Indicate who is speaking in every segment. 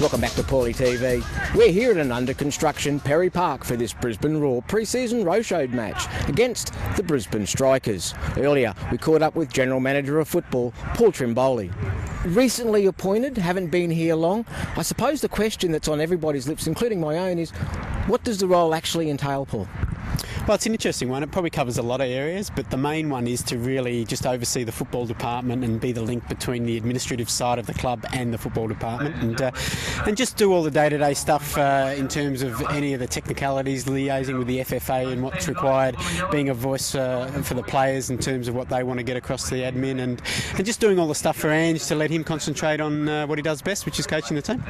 Speaker 1: Welcome back to Pauly TV. We're here at an under-construction Perry Park for this Brisbane Roar pre-season roadshow match against the Brisbane Strikers. Earlier, we caught up with General Manager of Football, Pauly. Recently appointed, haven't been here long. I suppose the question that's on everybody's lips, including my own, is what does the role actually entail, Paul?
Speaker 2: Well, it's an interesting one. It probably covers a lot of areas, but the main one is to really just oversee the football department and be the link between the administrative side of the club and the football department, and just do all the day-to-day stuff in terms of any of the technicalities, liaising with the FFA and what's required, being a voice for the players in terms of what they want to get across to the admin, and just doing all the stuff for Ange to let him concentrate on what he does best, which is coaching the team.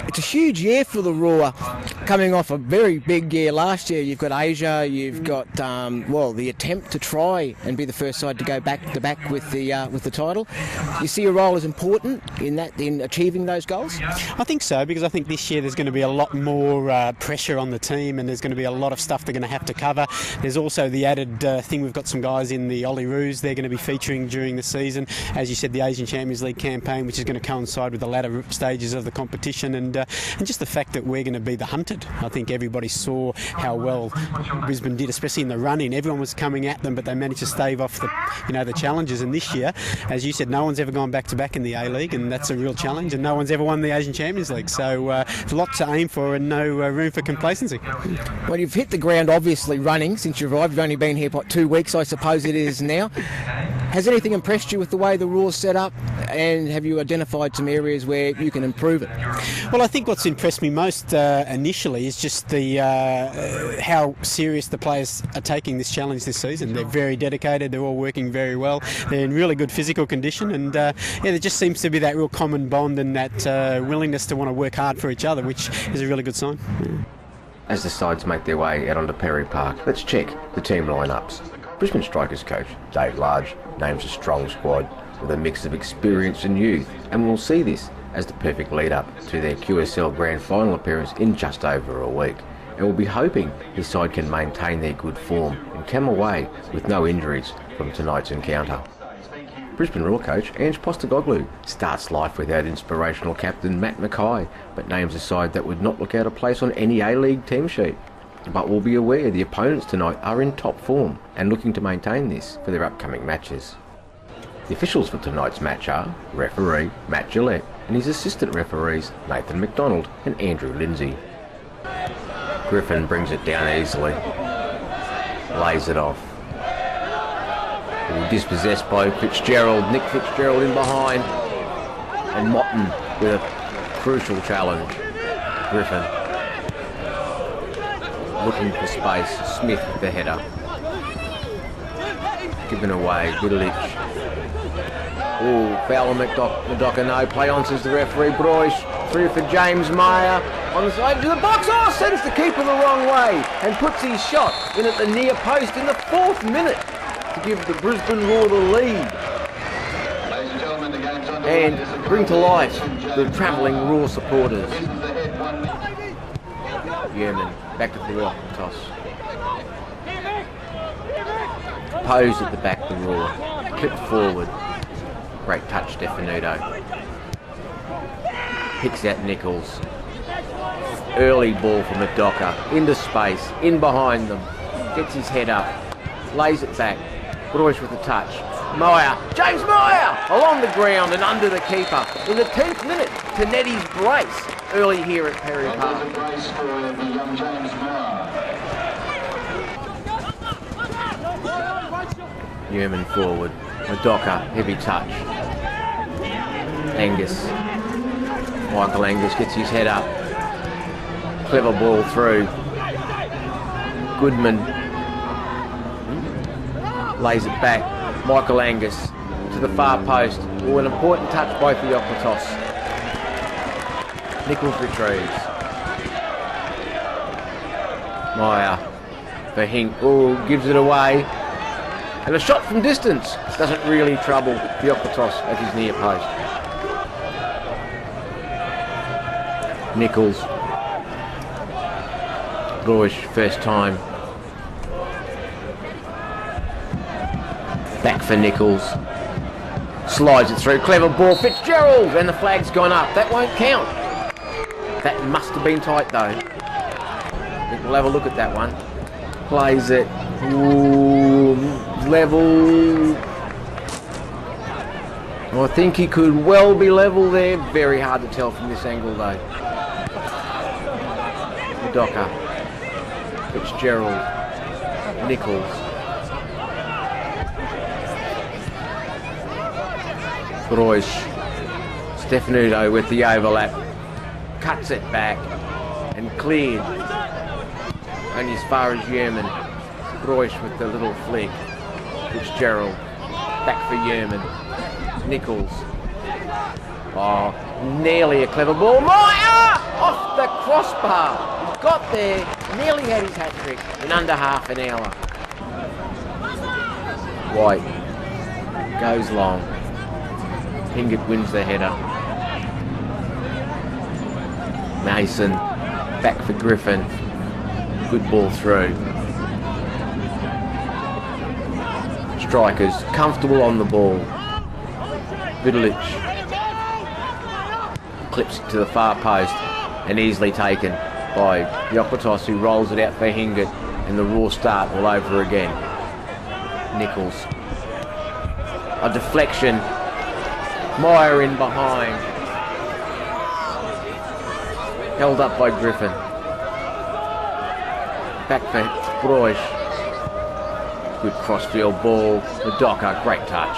Speaker 1: It's a huge year for the Roar, coming off a very big year last year. You've got Asia, you've got the attempt to try and be the first side to go back to back with the title. You see your role as important in achieving those goals?
Speaker 2: I think so, because I think this year there's going to be a lot more pressure on the team, and there's going to be a lot of stuff they're going to have to cover. There's also the added thing, we've got some guys in the Olyroos they're going to be featuring during the season. As you said, the Asian Champions League campaign, which is going to coincide with the latter stages of the competition, and just the fact that we're going to be the hunted. I think everybody saw how well Brisbane did, especially in the run-in. Everyone was coming at them, but they managed to stave off the challenges. And this year, as you said, no one's ever gone back-to-back in the A-League, and that's a real challenge, and no one's ever won the Asian Champions League. So there's a lot to aim for and no room for complacency.
Speaker 1: Well, you've hit the ground obviously running since you arrived. You've only been here, 2 weeks, I suppose it is now. Has anything impressed you with the way the Roar's set up, and have you identified some areas where you can improve it?
Speaker 2: Well, I think what's impressed me most initially is just the how serious the players are taking this challenge this season. They're very dedicated, they're all working very well, they're in really good physical condition, and there just seems to be that real common bond and that willingness to want to work hard for each other, which is a really good sign.
Speaker 3: As the sides make their way out onto Perry Park, let's check the team lineups. Brisbane Strikers coach Dave Large names a strong squad with a mix of experience and youth, and we'll see this as the perfect lead-up to their QSL Grand Final appearance in just over a week. And we'll be hoping his side can maintain their good form and come away with no injuries from tonight's encounter. Brisbane Roar coach Ange Postecoglou starts life without inspirational captain Matt Mackay, but names a side that would not look out of place on any A-League team sheet. But we'll be aware the opponents tonight are in top form and looking to maintain this for their upcoming matches. The officials for tonight's match are referee Matt Gillette and his assistant referees Nathan McDonald and Andrew Lindsay. Griffin brings it down easily, lays it off. Dispossessed by Fitzgerald, Nick Fitzgerald in behind, and Motton with a crucial challenge. Griffin looking for space, Smith with the header. Given away, Vidoes. Oh, foul on Madoka, no. Play on, says the referee. Broish through for James Meyer. On the side to the box. Oh, sends the keeper the wrong way and puts his shot in at the near post in the 4th minute to give the Brisbane Roar the lead. And bring to life the travelling Roar supporters. Yeoman back to the Roar toss. Pose at the back of the Roar. Clipped forward. Great touch, Stefanuto. Picks out Nichols. Early ball from Madoka. Into space. In behind them. Gets his head up. Lays it back. Broish with the touch. Meyer. James Meyer! Along the ground and under the keeper. In the 10th minute, Tonetti's brace. Early here at Perry Park. Newman forward. Madoka, heavy touch. Angus. Michael Angus gets his head up. Clever ball through. Goodman lays it back. Michael Angus to the far post. Oh, an important touch by Theoklatos. Nichols retrieves. Meyer for Hink. Oh, gives it away. And a shot from distance doesn't really trouble Theoklatos at his near post. Nichols. Broish, first time. Back for Nichols. Slides it through. Clever ball. Fitzgerald! And the flag's gone up. That won't count. That must have been tight though. I think we'll have a look at that one. Plays it. Ooh, level. I think he could well be level there. Very hard to tell from this angle though. Docker, Fitzgerald, Nichols. Broish, Stefanuto with the overlap, cuts it back and cleared. Only as far as Yerman. Broish with the little flick. Fitzgerald, back for Yerman. Nichols. Oh, nearly a clever ball. Meyer off the crossbar. He's got there, nearly had his hat trick in under half an hour. White goes long. Hingett wins the header. Mason back for Griffin. Good ball through. Strikers comfortable on the ball. Vidoes clips it to the far post and easily taken by Yokotos, who rolls it out for Hingett, and the raw start all over again. Nichols. A deflection. Meyer in behind. Held up by Griffin. Back for Broish. Good crossfield ball. Madoka, great touch.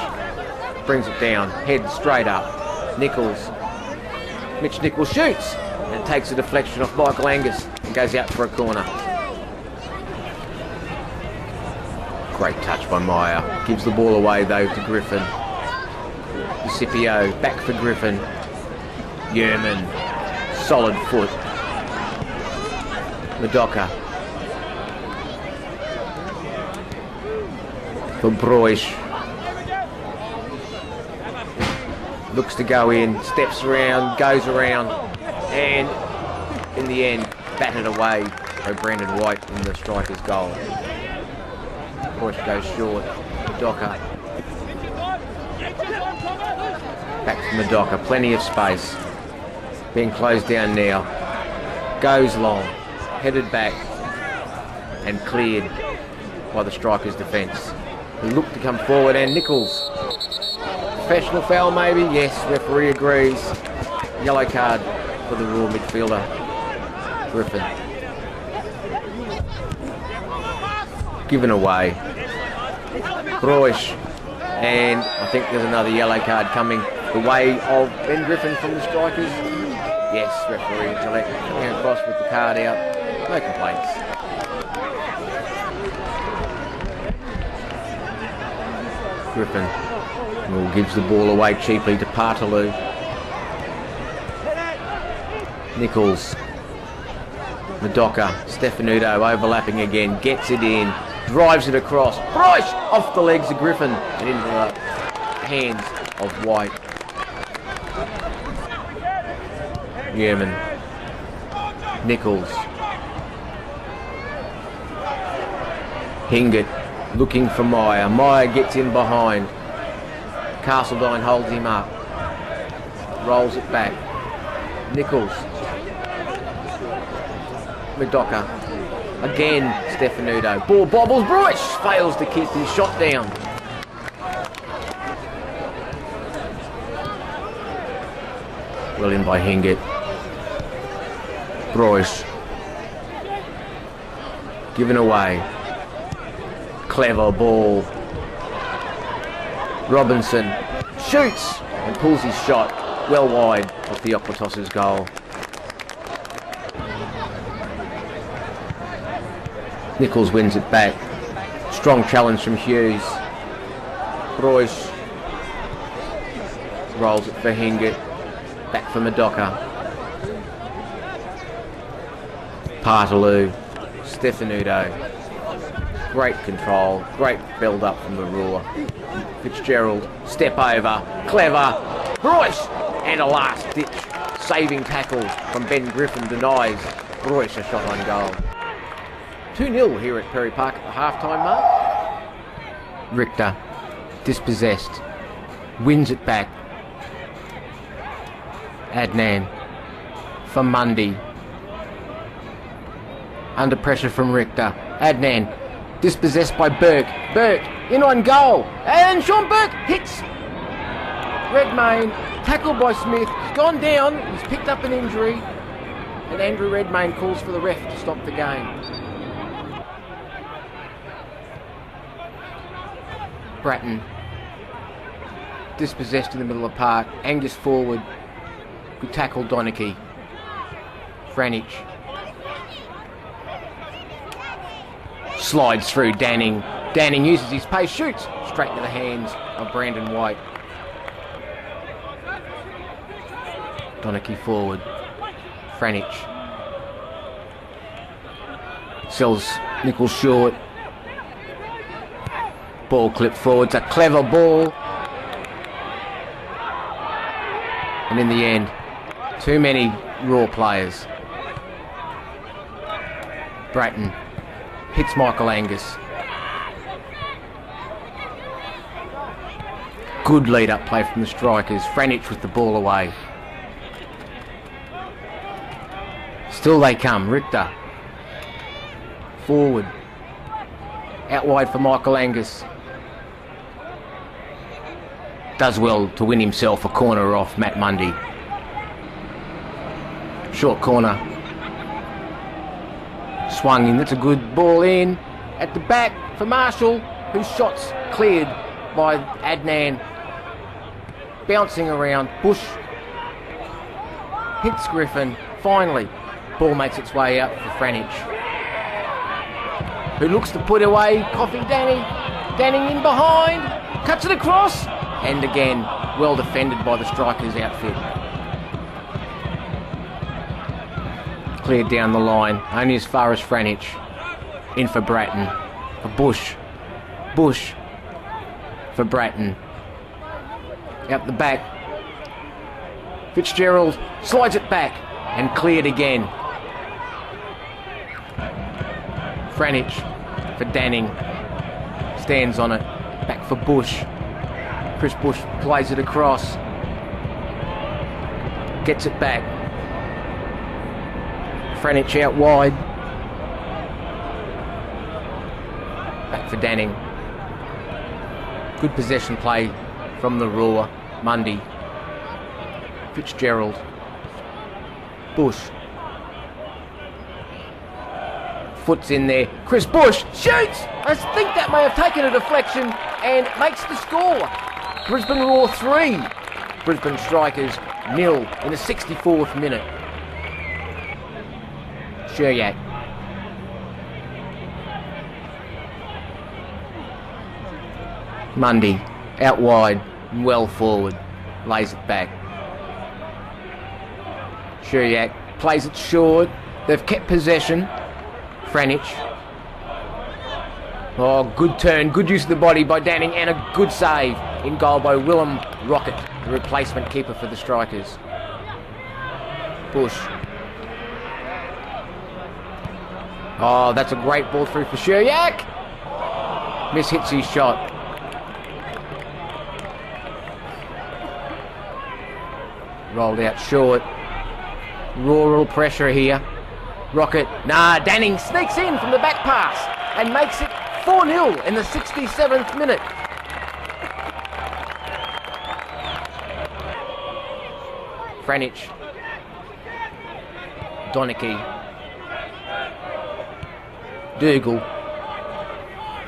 Speaker 3: Brings it down, head straight up. Nichols. Mitch Nichols shoots and takes a deflection off Michael Angus and goes out for a corner. Great touch by Meyer. Gives the ball away though to Griffin. Scipio back for Griffin. Yerman, solid foot. Madoka. For Broish. Looks to go in, steps around, goes around, and in the end, batted away by Brandon White in the striker's goal. Broish goes short. Madoka. Back to Madoka, plenty of space. Being closed down now. Goes long, headed back, and cleared by the striker's defence. Who looked to come forward, and Nichols. Professional foul maybe? Yes, referee agrees. Yellow card for the raw midfielder, Griffin. Given away. Broish. And I think there's another yellow card coming the way of Ben Griffin from the strikers. Yes, referee Gillette coming across with the card out. No complaints. Griffin gives the ball away cheaply to Partaloo. Nichols. Madoka. Stefanuto overlapping again. Gets it in. Drives it across. Broish off the legs of Griffin and into the hands of White. Yerman. Nichols. Hingett looking for Meyer. Meyer gets in behind. Castledine holds him up. Rolls it back. Nichols. Madoka. Again, Stefanuto. Ball bobbles. Broish fails to keep his shot down. Well in by Hingett. Broish. Given away. Clever ball. Robinson shoots and pulls his shot well wide of the Okwatos's goal. Nichols wins it back. Strong challenge from Hughes. Broish rolls it for Hingett. Back for Madoka. Partaloo. Stefanuto. Great control. Great build up from the Roar. Fitzgerald. Step over. Clever. Broish. And a last ditch saving tackle from Ben Griffin denies Broish a shot on goal. 2-0 here at Perry Park at the half-time mark. Richter, dispossessed, wins it back. Adnan, for Mundy. Under pressure from Richter. Adnan dispossessed by Burke. Burke in on goal. And Sean Burke hits Redmayne. Tackled by Smith. He's gone down. He's picked up an injury. And Andrew Redmayne calls for the ref to stop the game. Bratton dispossessed in the middle of the park. Angus forward. Good tackle, Donachie. Franich slides through Danning. Danning uses his pace, shoots straight into the hands of Brandon White. Donachie forward. Franich sells Nichols short. Ball clipped forward. It's a clever ball. And in the end, too many Raw players. Bratton hits Michael Angus. Good lead-up play from the strikers. Franich with the ball away. Still they come. Richter forward. Out wide for Michael Angus. Does well to win himself a corner off Matt Mundy. Short corner. Swung in. That's a good ball in. At the back for Marshall, whose shot's cleared by Adnan. Bouncing around. Bush hits Griffin. Finally, ball makes its way out for Franich, who looks to put away. Coffee Danning in behind. Cuts it across. And again, well defended by the strikers' outfit. Cleared down the line, only as far as Franich. In for Bratton. For Bush. Bush for Bratton. Out the back. Fitzgerald slides it back and cleared again. Franich for Danning. Stands on it. Back for Bush. Chris Bush plays it across. Gets it back. Franich out wide. Back for Danning. Good possession play from the Roar. Mundy. Fitzgerald. Bush. Foot's in there. Chris Bush shoots! I think that may have taken a deflection and makes the score. Brisbane Roar 3. Brisbane Strikers 0 in the 64th minute. Sheryak. Mundy out wide and well forward. Lays it back. Sheryak plays it short. They've kept possession. Franich. Oh, good turn, good use of the body by Danning, and a good save in goal by Willem Rocket, the replacement keeper for the Strikers. Bush. Oh, that's a great ball through for Sheryak. Mishits his shot. Rolled out short. Rural pressure here. Rocket. Nah, Danning sneaks in from the back pass and makes it 4-0 in the 67th minute. Franich. Donachie. Dougal.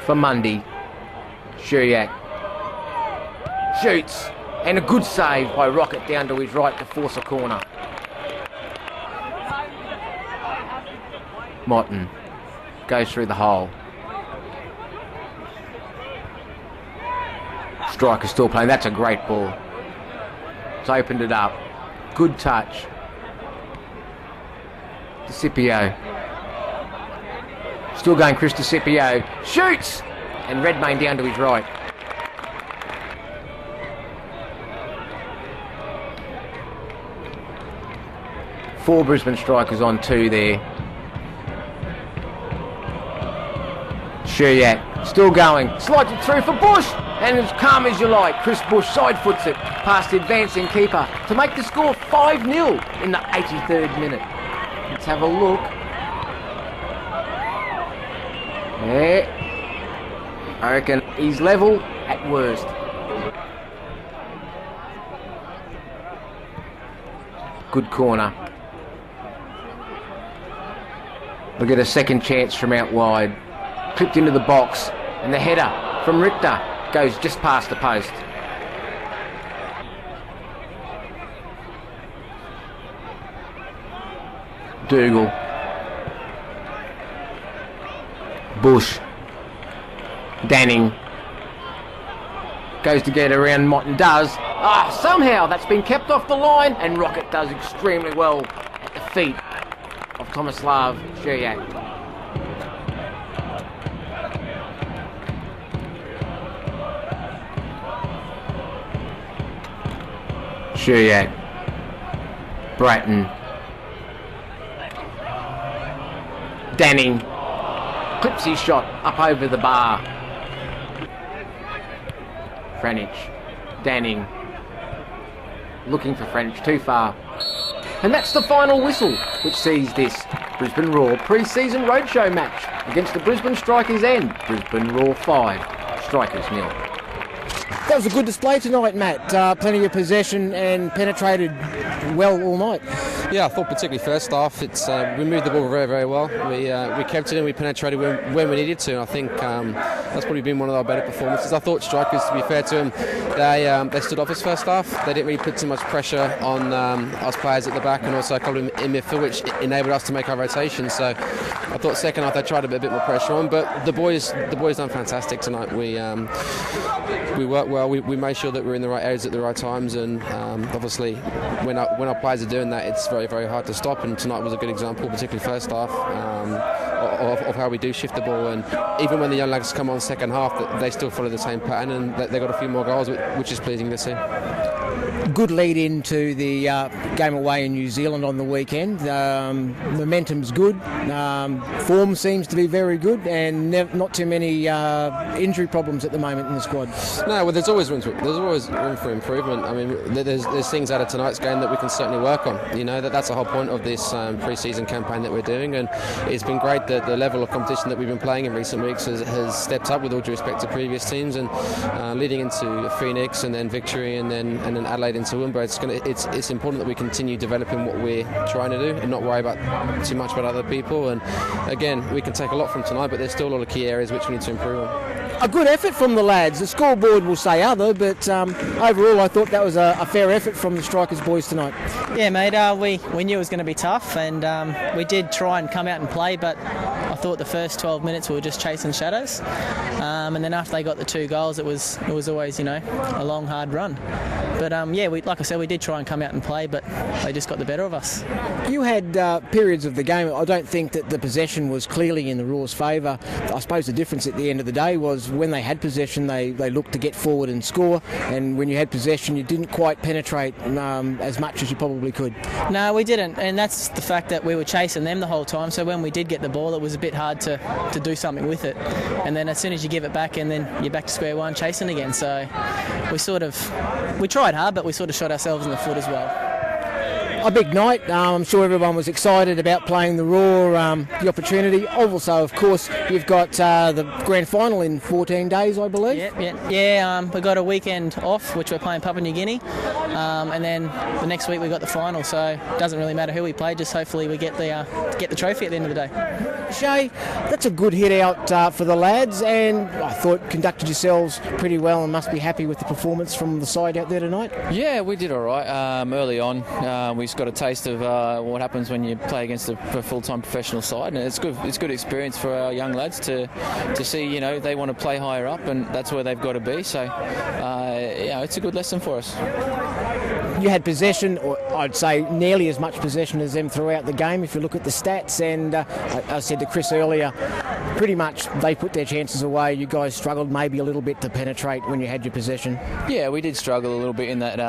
Speaker 3: For Mundy. Sheryak. Shoots. And a good save by Rocket down to his right to force a corner. Motten goes through the hole. Striker still playing. That's a great ball. It's opened it up. Good touch. DeCipio. Still going Chris DeCipio. Shoots! And Redmayne down to his right. Four Brisbane Strikers on 2 there. Sheryak still going. Slides it through for Bush.
Speaker 1: And as calm as you like, Chris Bush side foots it past the advancing keeper to make the score 5-0 in the 83rd minute. Let's have a look. Yeah, I reckon he's level at worst. Good corner. Look at a second chance from out wide. Clipped into the box, and the header from Richter goes just past the post. Dougal. Bush. Danning. Goes to get around Mott and does. Somehow that's been kept off the line, and Rocket does extremely well at the feet of Tomislav Šurjak. Šurjak. Bratton. Danning. Clips his shot up over the bar. Franich. Danning. Looking for French, too far. And that's the final whistle, which sees this Brisbane Roar pre-season roadshow match against the Brisbane Strikers and Brisbane Roar 5, Strikers 0. That was a good display tonight, Matt. Plenty of possession and penetrated well all night.
Speaker 4: Yeah, I thought particularly first half, we moved the ball very, very well. We kept it and we penetrated when we needed to. And I think that's probably been one of our better performances. I thought Strikers, to be fair to them, they stood off us first half. They didn't really put too much pressure on us players at the back and also a couple in midfield, which enabled us to make our rotation. So I thought second half they tried to put a bit more pressure on, but the boys done fantastic tonight. We worked well. We made sure that we're in the right areas at the right times, and obviously when our players are doing that, it's very, very hard to stop. And tonight was a good example, particularly first half, of how we do shift the ball. And even when the young lads come on second half, they still follow the same pattern, and they got a few more goals, which is pleasing to see.
Speaker 1: Good lead into the game away in New Zealand on the weekend. Momentum's good. Form seems to be very good, and not too many injury problems at the moment in the squad.
Speaker 4: No, well, there's always room for improvement. I mean, there's things out of tonight's game that we can certainly work on. You know, that's the whole point of this pre-season campaign that we're doing, and it's been great that the level of competition that we've been playing in recent weeks has stepped up, with all due respect to previous teams, and leading into Phoenix and then Victory and then Adelaide into Wimbledon. It's important that we continue developing what we're trying to do and not worry about too much about other people. And again, we can take a lot from tonight, but there's still a lot of key areas which we need to improve on.
Speaker 1: A good effort from the lads. The scoreboard will say other, but overall I thought that was a fair effort from the Strikers boys tonight.
Speaker 5: Yeah, mate, we knew it was going to be tough, and we did try and come out and play, but I thought the first 12 minutes we were just chasing shadows, and then after they got the 2 goals, it was always, a long, hard run. But like I said, we did try and come out and play, but they just got the better of us. You had periods of the game. I don't think that the possession was clearly in the Roar's favour. I suppose the difference at the end of the day was when they had possession, they looked to get forward and score, and when you had possession, you didn't quite penetrate as much as you probably could. No, we didn't, and that's the fact that we were chasing them the whole time, so when we did get the ball, it was a bit hard to do something with it. And then as soon as you give it back, and then you're back to square one chasing again. So we tried hard, but we sort of shot ourselves in the foot as well. A big night. I'm sure everyone was excited about playing the Roar, the opportunity. Also, of course, you've got the grand final in 14 days, I believe. Yeah. We've got a weekend off, which we're playing Papua New Guinea, and then the next week we've got the final. So it doesn't really matter who we play. Just hopefully we get the trophy at the end of the day. Shay, that's a good hit out for the lads, and I thought conducted yourselves pretty well and must be happy with the performance from the side out there tonight.
Speaker 6: Yeah, we did all right. Early on, we got a taste of what happens when you play against a full-time professional side, and it's good experience for our young lads to see, they want to play higher up, and that's where they've got to be. So, it's a good lesson for us. You had possession, or I'd say nearly as much possession as them throughout the game if you look at the stats, and I said to Chris earlier,
Speaker 1: pretty much they put their chances away. You guys struggled maybe a little bit to penetrate when you had your possession.
Speaker 6: Yeah, we did struggle a little bit in that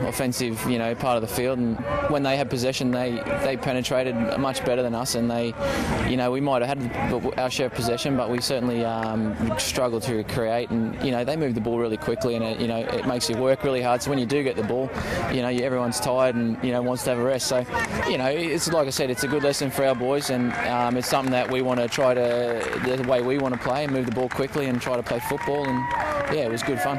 Speaker 6: offensive, part of the field, and when they had possession, they penetrated much better than us, and we might have had our share of possession, but we certainly struggled to create, and they moved the ball really quickly, and it makes you work really hard. So when you do get the ball, everyone's tired and wants to have a rest. So it's like I said, it's a good lesson for our boys, and it's something that we want to try the way we want to play and move the ball quickly and try to play football, and yeah, it was good fun.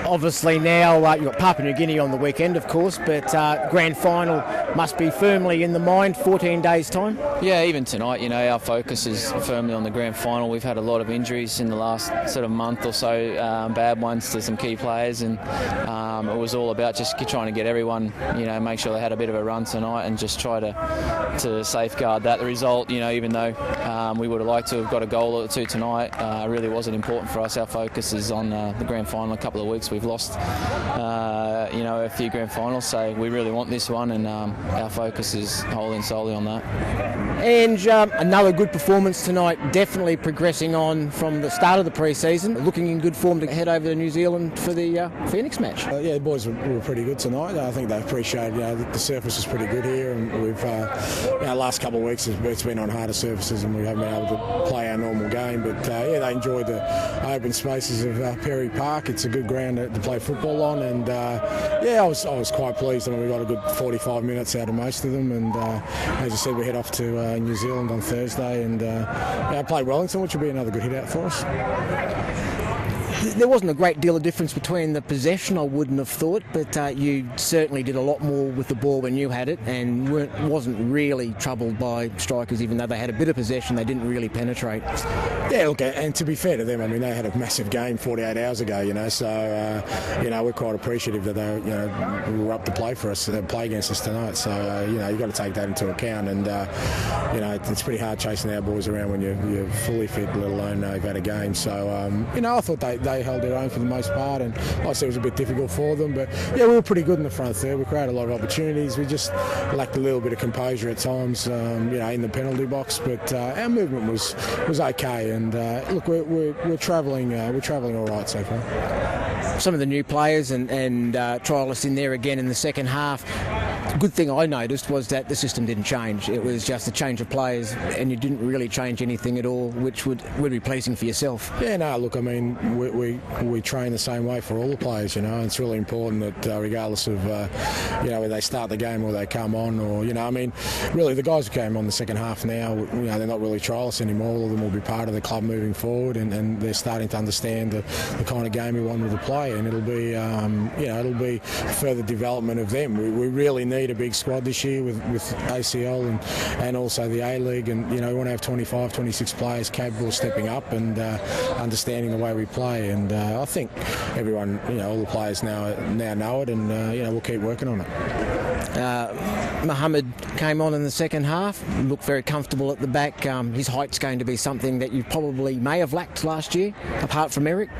Speaker 1: Obviously now you've got Papua New Guinea on the weekend, of course, but grand final must be firmly in the mind, 14 days' time.
Speaker 6: Yeah, even tonight, our focus is firmly on the grand final. We've had a lot of injuries in the last sort of month or so, bad ones to some key players, and it was all about just trying to get everyone, make sure they had a bit of a run tonight and just try to safeguard that. The result, even though we would have liked to have got a goal or two tonight, really wasn't important for us. Our focus is on the grand final. A couple of weeks we've lost, a few grand finals, so we really want this one, and our focus is wholly and solely on that.
Speaker 1: And another good performance tonight, definitely progressing on from the start of the pre-season, looking in good form to head over to New Zealand for the Phoenix match.
Speaker 7: Yeah, the boys were pretty good tonight. I think they appreciate, the surface is pretty good here, and we've, last couple of weeks it's been on harder surfaces and we haven't been able to play our normal game, but they enjoyed the open spaces of Perry Park. It's a good ground to play football on, and I was quite pleased. I mean, we got a good 45 minutes out of most of them, and as I said, we head off to New Zealand on Thursday, and I played Wellington, which will be another good hit out for us.
Speaker 1: There wasn't a great deal of difference between the possession, I wouldn't have thought, but you certainly did a lot more with the ball when you had it, and wasn't really troubled by strikers. Even though they had a bit of possession, they didn't really penetrate.
Speaker 7: Yeah, look, and to be fair to them, I mean, they had a massive game 48 hours ago, so we're quite appreciative that they were up to play for us, play against us tonight. So you've got to take that into account, and it's pretty hard chasing our boys around when you're fully fit, let alone you've had a game. So I thought they held their own for the most part, and like I said, it was a bit difficult for them, but we were pretty good in the front third. We created a lot of opportunities. We just lacked a little bit of composure at times, in the penalty box, but our movement was okay, and look, we're travelling all right so far.
Speaker 1: Some of the new players and trialists in there again in the second half. Good thing I noticed was that the system didn't change. It was just a change of players, and you didn't really change anything at all, which would be pleasing for yourself.
Speaker 7: Yeah, no, look, I mean, we train the same way for all the players, It's really important that regardless of, whether they start the game or they come on, or, really the guys who came on the second half now, they're not really trialists anymore. All of them will be part of the club moving forward, and they're starting to understand the kind of game we want them to play, and it'll be further development of them. We really need a big squad this year with ACL and also the A-League, and we want to have 25, 26 players capable of stepping up and understanding the way we play, and I think everyone, all the players now know it, and we'll keep working on it.
Speaker 1: Mohammed came on in the second half, looked very comfortable at the back. His height's going to be something that you probably may have lacked last year, apart from Eric.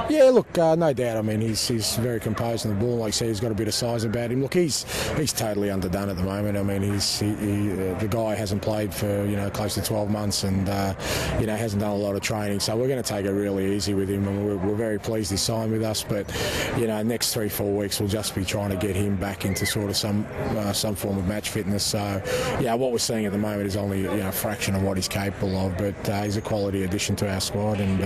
Speaker 7: Yeah, look, no doubt. I mean, he's very composed on the ball. Like I said, he's got a bit of size about him. Look, he's totally underdone at the moment. I mean, the guy hasn't played for close to 12 months, and hasn't done a lot of training. So we're going to take it really easy with him, and we're very pleased he signed with us. But next 3-4 weeks we'll just be trying to get him back into sort of some form of match fitness. So what we're seeing at the moment is only a fraction of what he's capable of. But he's a quality addition to our squad, and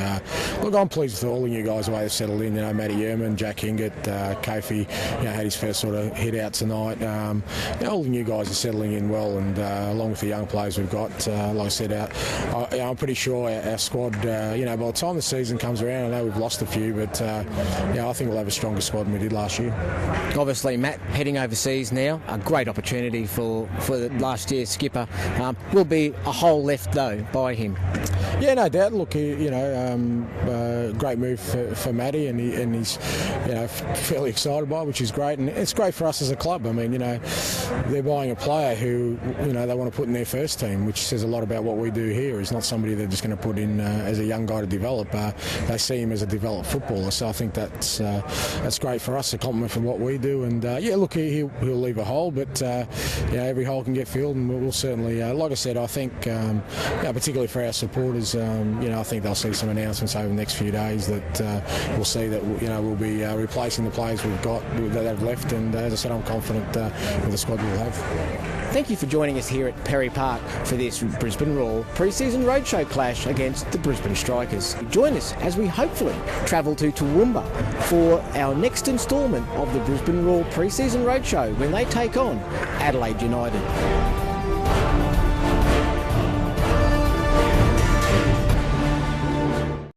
Speaker 7: look, I'm pleased with all the new guys the way they've settled in. Matt Yerman, Jack Hingett, Kofi, had his first sort of hit out tonight. All the new guys are settling in well, and along with the young players we've got, like I said, I'm pretty sure our squad, by the time the season comes around, I know we've lost a few, but I think we'll have a stronger squad than we did last year.
Speaker 1: Obviously, Matt heading overseas now, a great opportunity for last year's skipper. Will be a hole left though by him.
Speaker 7: Yeah, no doubt. Look, great move for Matty, and he's fairly excited by it, which is great, and it's great for us as a club. I mean, they're buying a player who they want to put in their first team, which says a lot about what we do here. He's not somebody they're just going to put in as a young guy to develop. They see him as a developed footballer, so I think that's great for us, a compliment for what we do. And look, he'll leave a hole, but every hole can get filled, and we'll certainly, like I said, I think particularly for our supporters, players. I think they'll see some announcements over the next few days that we'll see that we'll be replacing the players we've got that have left. And as I said, I'm confident with the squad we'll have.
Speaker 1: Thank you for joining us here at Perry Park for this Brisbane Roar pre-season roadshow clash against the Brisbane Strikers. Join us as we hopefully travel to Toowoomba for our next instalment of the Brisbane Roar pre-season roadshow when they take on Adelaide United.